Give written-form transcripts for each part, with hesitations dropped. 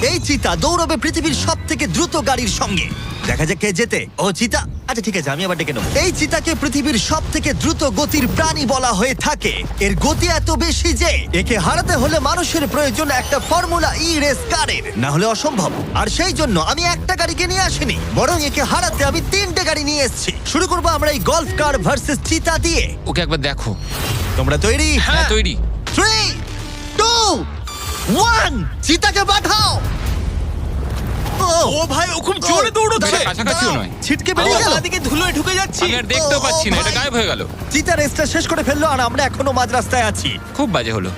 এই চিতা দৌড়বে পৃথিবীর সব থেকে দ্রুত গাড়ির সঙ্গে। দেখা যাক কে জেতে। ও চিতা, আচ্ছা ঠিক আছে, আমি আবার ডেকে নেবো। এই চিতাকে পৃথিবীর সব থেকে দ্রুত গতির প্রাণী বলা হয়ে থাকে। এর গতি এত বেশি যে একে হারাতে হলে মানুষের প্রয়োজন একটা ফর্মুলা ই রেস কারের, না হলে অসম্ভব। আর সেই জন্য আমি একটা গাড়িকে নিয়ে আসিনি, বরং একে হারাতে আমি 3টে গাড়ি নিয়ে এসেছি। শুরু করবো আমরা এই গল্ফ কার ভার্সেস চিতা দিয়ে। ওকে একবার দেখো। তোমরা তৈরি? হ্যাঁ তৈরি। 3, 2, 1, চিতাকে পাঠাও। ও ভাই, ও খুব জোরে দৌড়চ্ছে। দাঁড়া, কাছাকাছিও নয়। ছিটকে বেরিয়ে গেল। দিকে ধুলোয় ঢুকে যাচ্ছি। আমি আর দেখতেও পাচ্ছি না, এটা ভাই। গায়েব হয়ে গেল। চিতা রেসটা শেষ করে ফেললো আর আমরা এখনো মাঝ রাস্তায় আছি। খুব বাজে হলো।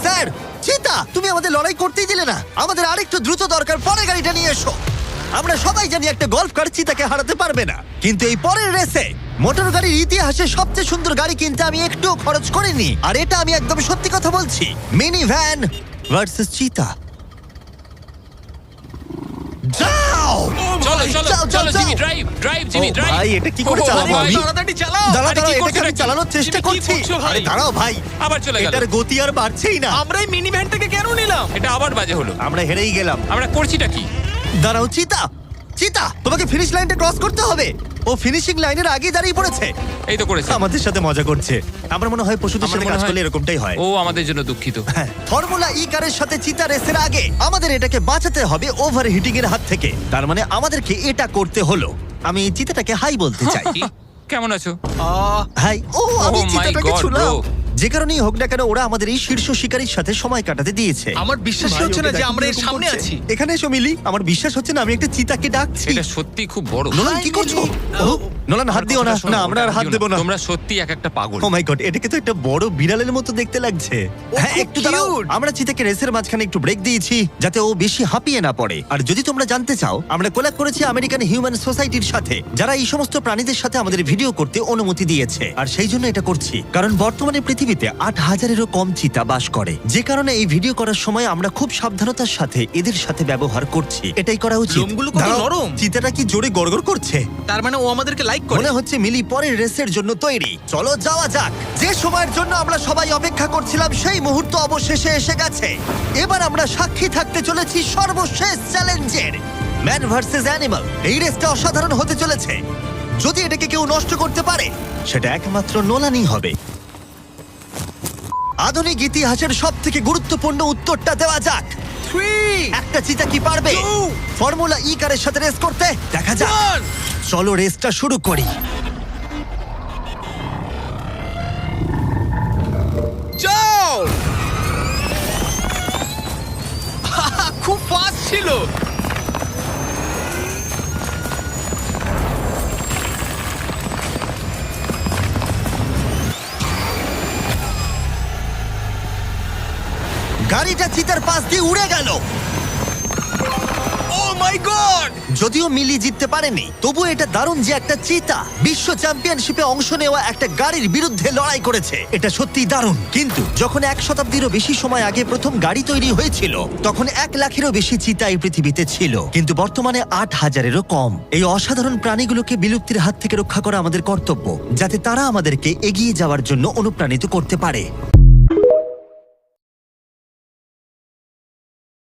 স্যার, চিতা তুমি আমাদের লড়াই করতেই দিলে না। আমাদের আরেকটু দ্রুত দরকার, পরে গাড়িটা নিয়ে এসো। আমরা সবাই জানি একটা গল্ফ কার চিতাকে হারাতে পারবে না, কিন্তু এই পরের রেসে মোটর গাড়ির ইতিহাসে সবচেয়ে সুন্দর গাড়ি কিনতে আমি একটুও খরচ করিনি। আর এটা আমি একদম সত্যি কথা বলছি। মিনি ভ্যান ভার্সেস চিতা। যাও! চলো চলো যাও, চলো যাও, জিমি, যাও। ড্রাইভ জিমি, ও ড্রাইভ। ভাই, এটা কি করে ও চালাবো ভাই, আমি? তাড়াতাড়ি চালাও। দাঁড়াও, আরে, কি দাঁড়াও, করছো এটাকে আমি নাকি? চালানোর চেষ্টা তুমি কি করছি। করছো ভাই? আরে দাঁড়াও ভাই, আবার চলে গেল। এটার গতি আর বাড়ছেই না। আমরা এই মিনি ভ্যানটাকে কেন নিলাম? এটা আবার বাজে হলো। আমরা হেরেই গেলাম। আমরা করছিটা কি? দাঁড়াও চিতা, চিতা তোমাকে ফিনিশ লাইনটা ক্রস করতে হবে। ও ফিনিশিং লাইনের আগে দাঁড়িয়ে পড়েছে। এই তো করেছে। আমাদের সাথে মজা করছে। আমার মনে হয় পশুদের আমাদের সাথে মনে কাজ হয়- করলে এরকমটাই হয়। ও আমাদের জন্য দুঃখিত। হ্যাঁ, ফর্মুলা ই কারের সাথে চিতা রেসের আগে আমাদের এটাকে বাঁচাতে হবে ওভার হিটিং এর হাত থেকে। তার মানে আমাদেরকে এটা করতে হলো। আমি এই চিতাটাকে হাই বলতে চাই। কি? কেমন আছো? হাই। ও, আমি Oh my চিতাটাকে God, ছুঁলাম। bro. যে কারণেই হোক না কেন, ওরা আমাদের এই শীর্ষ শিকারীর সাথে সময় কাটাতে দিয়েছে। আমার বিশ্বাসই হচ্ছে না যে আমরা এর সামনে আছি। এখানে এসো মিলি, আমার বিশ্বাস হচ্ছে না আমি একটা চিতাকে ডাকছি। এটা সত্যি খুব বড়। নোলান কি করছো? ও, নোলান হাত দিও না। না, আমরা আর হাত দেবো না। তোমরা সত্যি এক একটা পাগল। ও মাই গড, এটাকে তো একটা বড় বিড়ালের মতো দেখতে লাগছে। হ্যাঁ, খুব একটু দাঁড়াও। cute। আমরা চিতাকে রেসের মাঝখানে একটু ব্রেক দিয়েছি যাতে ও বেশি হাঁপিয়ে না পড়ে। আর যদি তোমরা জানতে চাও, আমরা কোলাব করেছি আমেরিকান হিউম্যান সোসাইটির সাথে, যারা এই সমস্ত প্রাণীদের সাথে আমাদের ভিডিও করতে অনুমতি দিয়েছে। আর সেই জন্য এটা করছি কারণ বর্তমানে পৃথিবীতে 8,000-এরও কম চিতা বাস করে। যে কারণে এই ভিডিও করার সময় আমরা খুব সাবধানতার সাথে এদের সাথে ব্যবহার করছি। এটাই করা উচিত। লোমগুলো কত দাঁড়াও, নরম। চিতাটা কি জোরে গড়গড় করছে। তার মানে ও আমাদেরকে লাইক করে। মনে হচ্ছে মিলি পরের রেসের জন্য তৈরি। চলো যাওয়া যাক। যে সময়ের জন্য আমরা সবাই অপেক্ষা করছিলাম সেই মুহূর্ত অবশেষে এসে গেছে। এবার আমরা সাক্ষী থাকতে চলেছি সর্বশেষ চ্যালেঞ্জের, ম্যান ভার্সেস অ্যানিমাল। এই রেসটা অসাধারণ হতে চলেছে। যদি এটাকে কেউ নষ্ট করতে পারে, সেটা একমাত্র নোলানই হবে। আধুনিক ইতিহাসের সব থেকে গুরুত্বপূর্ণ উত্তরটা দেওয়া যাক। 3, একটা চিতা কি পারবে 2, ফর্মুলা ই কারের সাথে রেস করতে? দেখা যাক। 1। চলো রেসটা শুরু করি। যাও। খুব ফাস্ট ছিল। গাড়িটা চিতার পাশ দিয়ে উড়ে গেল। ও মাই গড। যদিও মিলি জিততে পারেনি, তবু এটা দারুণ যে একটা চিতা বিশ্ব চ্যাম্পিয়নশিপে অংশ নেওয়া একটা গাড়ির বিরুদ্ধে লড়াই করেছে। এটা সত্যিই দারুণ। কিন্তু যখন 1 শতাব্দীরও বেশি সময় আগে প্রথম গাড়ি তৈরি হয়েছিল, তখন 1 লাখেরও বেশি চিতা এই পৃথিবীতে ছিল, কিন্তু বর্তমানে 8,000-এরও কম। এই অসাধারণ প্রাণীগুলোকে বিলুপ্তির হাত থেকে রক্ষা করা আমাদের কর্তব্য, যাতে তারা আমাদেরকে এগিয়ে যাওয়ার জন্য অনুপ্রাণিত করতে পারে।